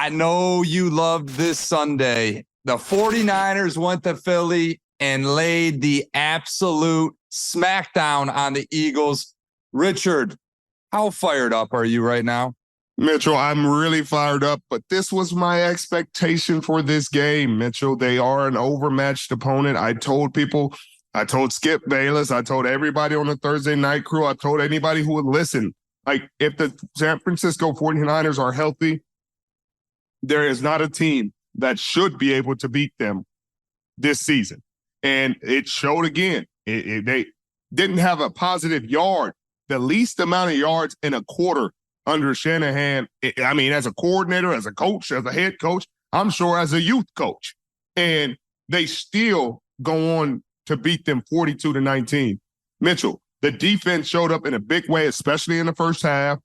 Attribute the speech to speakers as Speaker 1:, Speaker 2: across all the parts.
Speaker 1: I know you loved this Sunday. The 49ers went to Philly and laid the absolute smackdown on the Eagles. Richard, how fired up are you right now?
Speaker 2: Mitchell, I'm really fired up, but this was my expectation for this game, Mitchell. They are an overmatched opponent. I told Skip Bayless, I told everybody on the Thursday night crew, I told anybody who would listen, like, if the San Francisco 49ers are healthy, there is not a team that should be able to beat them this season. And it showed again. They didn't have a positive yard, the least amount of yards in a quarter under Shanahan. I mean, as a coordinator, as a coach, as a head coach, I'm sure as a youth coach. And they still go on to beat them 42-19. Mitchell, the defense showed up in a big way, especially in the first half.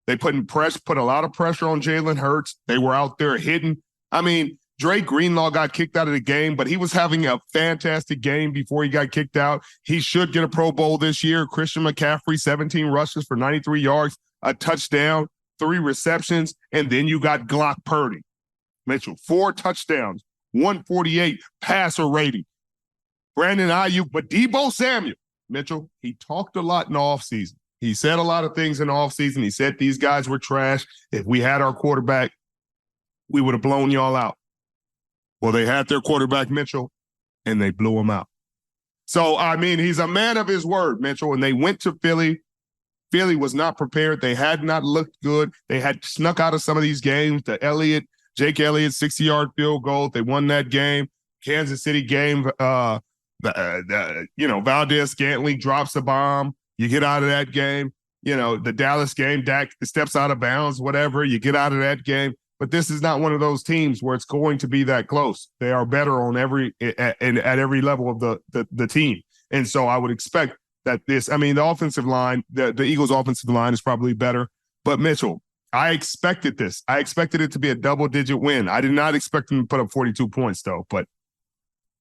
Speaker 2: They put a lot of pressure on Jalen Hurts. They were out there hitting. I mean, Dre Greenlaw got kicked out of the game, but he was having a fantastic game before he got kicked out. He should get a Pro Bowl this year. Christian McCaffrey, 17 rushes for 93 yards, a touchdown, 3 receptions, and then you got Brock Purdy. Mitchell, 4 touchdowns, 148 passer rating. Brandon Ayuk, but Deebo Samuel, Mitchell, he talked a lot in the offseason. He said a lot of things in the offseason. He said these guys were trash. If we had our quarterback, we would have blown y'all out. Well, they had their quarterback, Mitchell, and they blew him out. So, I mean, he's a man of his word, Mitchell, and they went to Philly. Philly was not prepared. They had not looked good. They had snuck out of some of these games. Jake Elliott, 60-yard field goal. They won that game. Kansas City game, Valdez-Scantling drops a bomb. You get out of that game. The Dallas game, Dak steps out of bounds, whatever. You get out of that game. But this is not one of those teams where it's going to be that close. They are better on at every level of the team. And so I would expect that the offensive line, the Eagles' offensive line is probably better. But Mitchell, I expected this. I expected it to be a double-digit win. I did not expect them to put up 42 points, though. But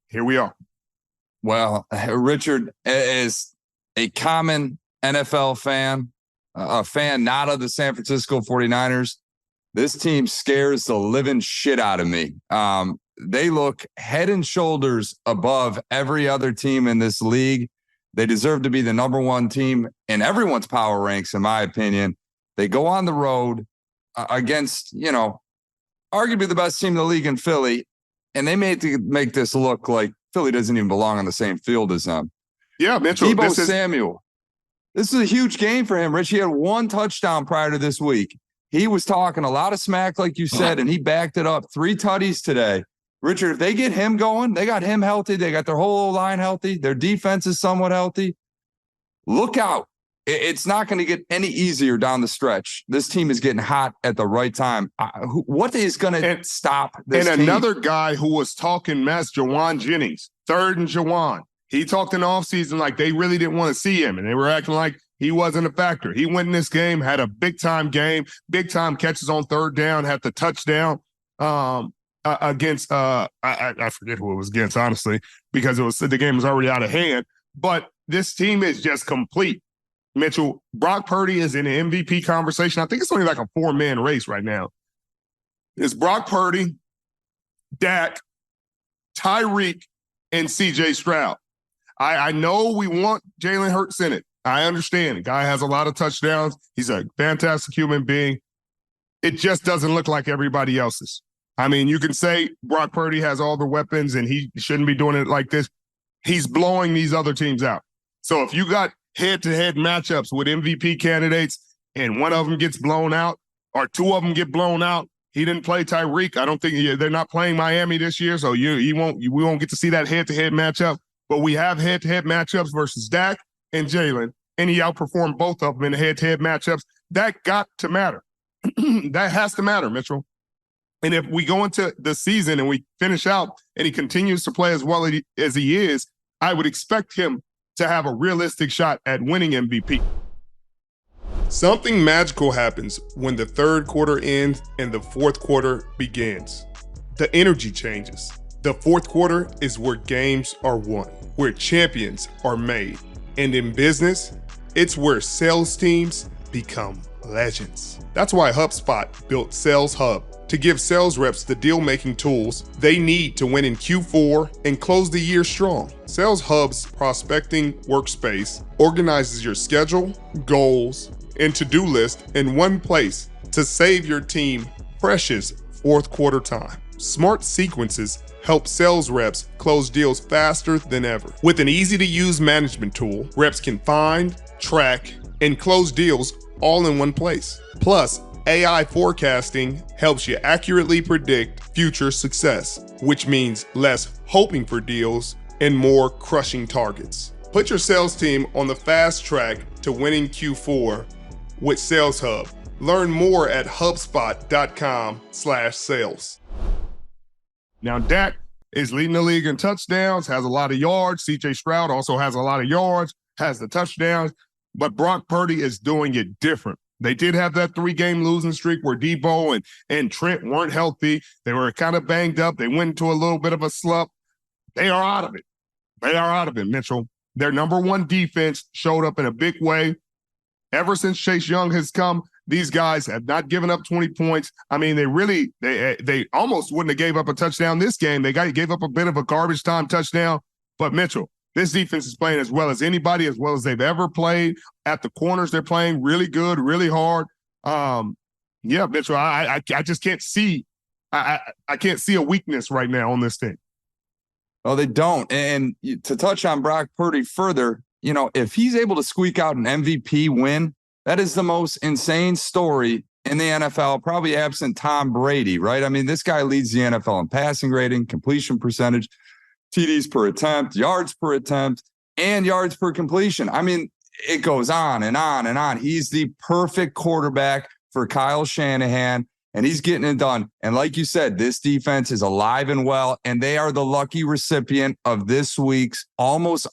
Speaker 2: here we are.
Speaker 1: Well, Richard, is a common NFL fan, a fan not of the San Francisco 49ers, this team scares the living shit out of me. They look head and shoulders above every other team in this league. They deserve to be the number one team in everyone's power ranks, in my opinion. They go on the road against, arguably the best team in the league in Philly, and they make this look like Philly doesn't even belong on the same field as them.
Speaker 2: Yeah, Mitchell.
Speaker 1: Deebo Samuel. This is a huge game for him, Rich. He had 1 touchdown prior to this week. He was talking a lot of smack, like you said, and he backed it up. 3 tutties today. Richard, if they get him going, they got him healthy. They got their whole line healthy. Their defense is somewhat healthy. Look out. It's not going to get any easier down the stretch. This team is getting hot at the right time. What is going to stop this team?
Speaker 2: And another guy who was talking mess, Jawan Jennings, 3rd and Jawan. He talked in the offseason like they really didn't want to see him, and they were acting like he wasn't a factor. He went in this game, had a big-time game, big-time catches on 3rd down, had the touchdown against I forget who it was against, honestly, because the game was already out of hand. But this team is just complete. Mitchell, Brock Purdy is in the MVP conversation. I think it's only like a 4-man race right now. It's Brock Purdy, Dak, Tyreek, and CJ Stroud. I know we want Jalen Hurts in it. I understand. The guy has a lot of touchdowns. He's a fantastic human being. It just doesn't look like everybody else's. I mean, you can say Brock Purdy has all the weapons and he shouldn't be doing it like this. He's blowing these other teams out. So if you got head-to-head matchups with MVP candidates and one of them gets blown out or 2 of them get blown out, he didn't play Tyreek. I don't think they're not playing Miami this year, so we won't get to see that head-to-head matchup. But we have head-to-head matchups versus Dak and Jalen, and he outperformed both of them in the head-to-head matchups. That got to matter. That has to matter, Mitchell. And if we go into the season and we finish out and he continues to play as well as he is, I would expect him to have a realistic shot at winning MVP. Something magical happens when the 3rd quarter ends and the 4th quarter begins. The energy changes. The 4th quarter is where games are won, where champions are made. And in business, it's where sales teams become legends. That's why HubSpot built Sales Hub to give sales reps the deal-making tools they need to win in Q4 and close the year strong. Sales Hub's prospecting workspace organizes your schedule, goals, and to-do list in one place to save your team precious fourth quarter time. Smart sequences help sales reps close deals faster than ever. With an easy-to-use management tool, reps can find, track, and close deals all in one place. Plus, AI forecasting helps you accurately predict future success, which means less hoping for deals and more crushing targets. Put your sales team on the fast track to winning Q4 with Sales Hub. Learn more at HubSpot.com/sales. Now, Dak is leading the league in touchdowns, has a lot of yards. CJ Stroud also has a lot of yards, has the touchdowns, but Brock Purdy is doing it different. They did have that 3-game losing streak where Debo and Trent weren't healthy. They were kind of banged up. They went into a little bit of a slump. They are out of it. They are out of it, Mitchell. Their number one defense showed up in a big way. Ever since Chase Young has come, these guys have not given up 20 points. I mean, they almost wouldn't have gave up a touchdown this game. They gave up a bit of a garbage time touchdown. But, Mitchell, this defense is playing as well as anybody, as well as they've ever played. At the corners, they're playing really good, really hard. Yeah, Mitchell, I just can't see. I can't see a weakness right now on this team.
Speaker 1: Well, they don't. And to touch on Brock Purdy further, you know, if he's able to squeak out an MVP win, that is the most insane story in the NFL, probably absent Tom Brady, right? I mean, this guy leads the NFL in passing rating, completion percentage, TDs per attempt, yards per attempt, and yards per completion. I mean, it goes on and on and on. He's the perfect quarterback for Kyle Shanahan, and he's getting it done. And like you said, this defense is alive and well, and they are the lucky recipient of this week's almost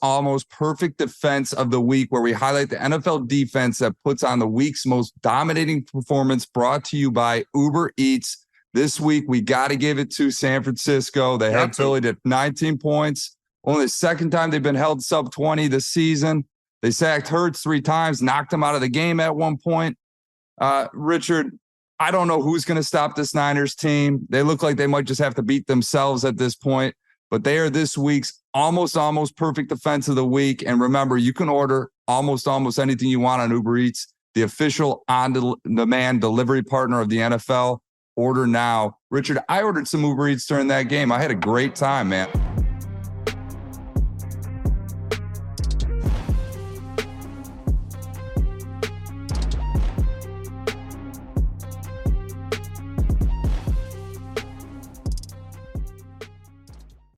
Speaker 1: perfect defense of the week, where we highlight the NFL defense that puts on the week's most dominating performance, brought to you by Uber Eats. This week, we got to give it to San Francisco. They had Philly at 19 points. Only the second time they've been held sub 20 this season. They sacked Hurts 3 times, knocked him out of the game at one point. Richard, I don't know who's going to stop this Niners team. They look like they might just have to beat themselves at this point, but they are this week's almost perfect defense of the week. And remember, you can order almost anything you want on Uber Eats, the official on-demand delivery partner of the NFL. Order now. Richard, I ordered some Uber Eats during that game. I had a great time, man.